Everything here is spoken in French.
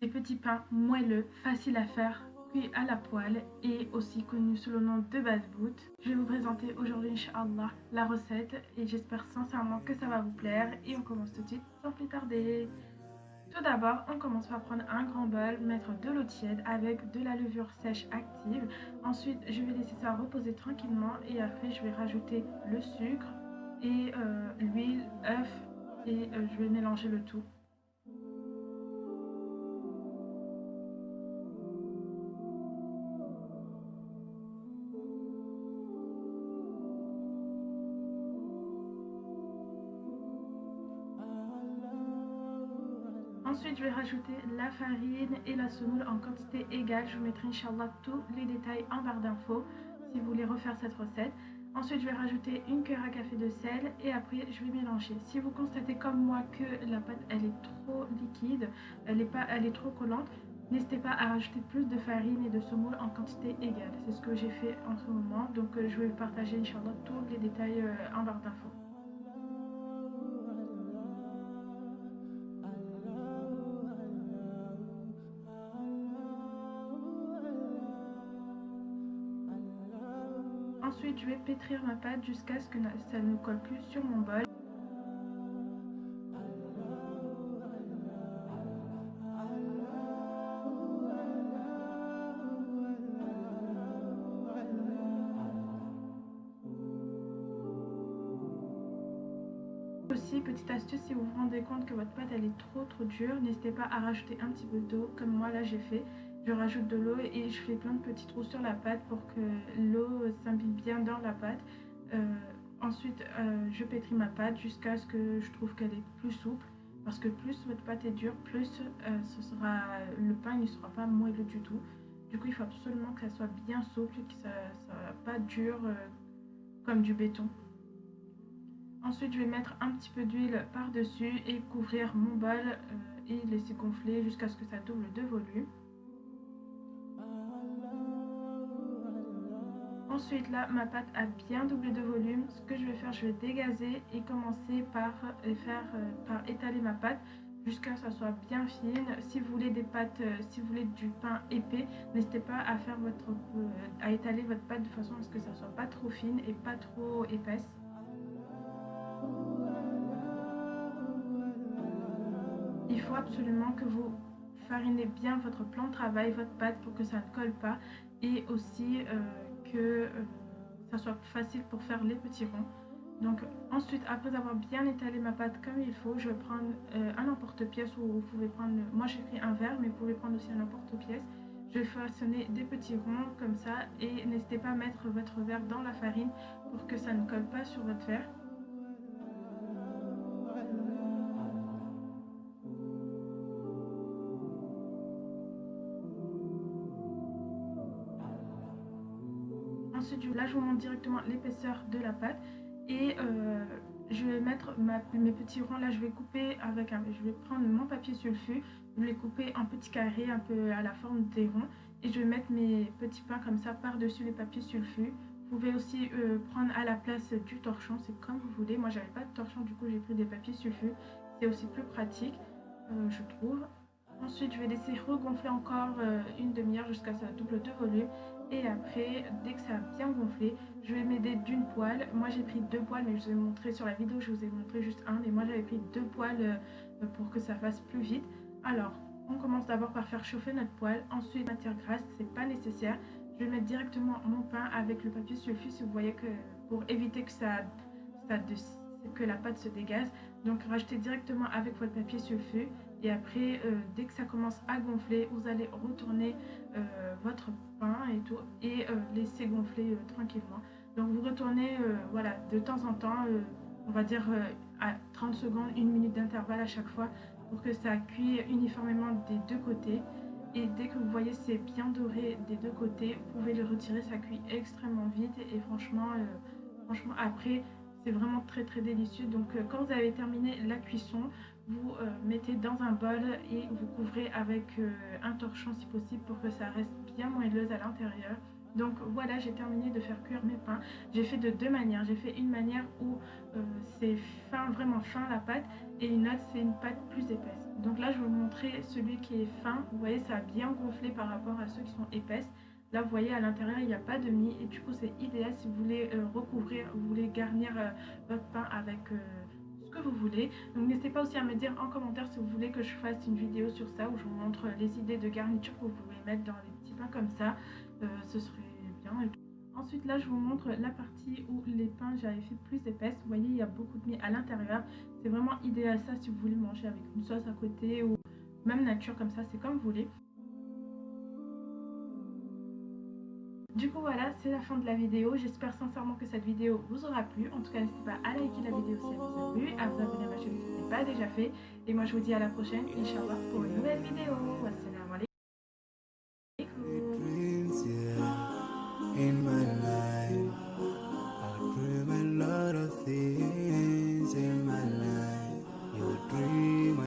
Des petits pains moelleux, faciles à faire, cuits à la poêle et aussi connus sous le nom de basbout. Je vais vous présenter aujourd'hui, Inch'Allah, la recette et j'espère sincèrement que ça va vous plaire et on commence tout de suite sans plus tarder. Tout d'abord, on commence par prendre un grand bol, mettre de l'eau tiède avec de la levure sèche active. Ensuite, je vais laisser ça reposer tranquillement et après, je vais rajouter le sucre et l'huile, œuf et je vais mélanger le tout. Ensuite, je vais rajouter la farine et la semoule en quantité égale. Je vous mettrai Inch'Allah tous les détails en barre d'infos si vous voulez refaire cette recette. Ensuite, je vais rajouter une cuillère à café de sel et après, je vais mélanger. Si vous constatez comme moi que la pâte elle est trop liquide, elle est trop collante, n'hésitez pas à rajouter plus de farine et de semoule en quantité égale. C'est ce que j'ai fait en ce moment. Donc, je vais vous partager Inch'Allah tous les détails en barre d'infos. Ensuite, je vais pétrir ma pâte jusqu'à ce que ça ne colle plus sur mon bol. Aussi, petite astuce, si vous vous rendez compte que votre pâte elle est trop dure, n'hésitez pas à rajouter un petit peu d'eau, comme moi là j'ai fait. Je rajoute de l'eau et je fais plein de petits trous sur la pâte pour que l'eau s'imbibe bien dans la pâte. Ensuite, je pétris ma pâte jusqu'à ce que je trouve qu'elle est plus souple. Parce que plus votre pâte est dure, plus le pain ne sera pas moelleux du tout. Du coup, il faut absolument que ça soit bien souple, que ça ne soit pas dur comme du béton. Ensuite, je vais mettre un petit peu d'huile par-dessus et couvrir mon bol et laisser gonfler jusqu'à ce que ça double de volume. Ensuite, là, ma pâte a bien doublé de volume. Ce que je vais faire, je vais dégazer et commencer par étaler ma pâte jusqu'à ce que ça soit bien fine. Si vous voulez si vous voulez du pain épais, n'hésitez pas à étaler votre pâte de façon à ce que ça soit pas trop fine et pas trop épaisse. Il faut absolument que vous farinez bien votre plan de travail, votre pâte pour que ça ne colle pas et aussi que ça soit facile pour faire les petits ronds. Donc ensuite, après avoir bien étalé ma pâte comme il faut, je vais prendre un emporte-pièce ou vous pouvez prendre, moi j'ai pris un verre mais vous pouvez prendre aussi un emporte-pièce. Je vais façonner des petits ronds comme ça et n'hésitez pas à mettre votre verre dans la farine pour que ça ne colle pas sur votre verre. Ensuite, là, je vous montre directement l'épaisseur de la pâte et je vais mettre mes petits ronds. Là, je vais je vais prendre mon papier sulfu, je vais les couper en petits carrés, un peu à la forme des ronds, et je vais mettre mes petits pains comme ça par-dessus les papiers sulfu. Vous pouvez aussi prendre à la place du torchon, c'est comme vous voulez. Moi, j'avais pas de torchon, du coup, j'ai pris des papiers sulfu. C'est aussi plus pratique, je trouve. Ensuite, je vais laisser regonfler encore une demi-heure jusqu'à ce que ça double de volume. Et après, dès que ça a bien gonflé, je vais m'aider d'une poêle. Moi, j'ai pris deux poêles, mais je vous ai montré sur la vidéo, je vous ai montré juste un. Et moi, j'avais pris deux poêles pour que ça fasse plus vite. Alors, on commence d'abord par faire chauffer notre poêle. Ensuite, matière grasse, c'est pas nécessaire. Je vais mettre directement mon pain avec le papier sulfu si vous voyez que pour éviter que la pâte se dégaze. Donc rajoutez directement avec votre papier sulfu et après dès que ça commence à gonfler, vous allez retourner votre pain et tout et laisser gonfler tranquillement. Donc vous retournez voilà, de temps en temps, on va dire à 30 secondes, une minute d'intervalle à chaque fois pour que ça cuise uniformément des deux côtés. Et dès que vous voyez c'est bien doré des deux côtés, vous pouvez le retirer, ça cuit extrêmement vite et franchement après c'est vraiment très délicieux. Donc quand vous avez terminé la cuisson, vous mettez dans un bol et vous couvrez avec un torchon si possible pour que ça reste bien moelleuse à l'intérieur. Donc voilà, j'ai terminé de faire cuire mes pains. J'ai fait de deux manières. J'ai fait une manière où c'est fin, vraiment fin la pâte, et une autre c'est une pâte plus épaisse. Donc là je vais vous montrer celui qui est fin. Vous voyez, ça a bien gonflé par rapport à ceux qui sont épaisses. Là vous voyez, à l'intérieur il n'y a pas de mie, et du coup c'est idéal si vous voulez recouvrir, vous voulez garnir votre pain avec ce que vous voulez. Donc n'hésitez pas aussi à me dire en commentaire si vous voulez que je fasse une vidéo sur ça, où je vous montre les idées de garniture que vous pouvez mettre dans les petits pains comme ça. Ce serait bien. Ensuite là je vous montre la partie où les pains j'avais fait plus épaisse. Vous voyez, il y a beaucoup de mie à l'intérieur. C'est vraiment idéal ça si vous voulez manger avec une sauce à côté, ou même nature comme ça, c'est comme vous voulez. Du coup voilà, c'est la fin de la vidéo. J'espère sincèrement que cette vidéo vous aura plu. En tout cas, n'hésitez pas à liker la vidéo si elle vous a plu, à vous abonner à ma chaîne si ce n'est pas déjà fait. Et moi je vous dis à la prochaine, Inch'Allah, pour une nouvelle vidéo. Wassalamu alaikum.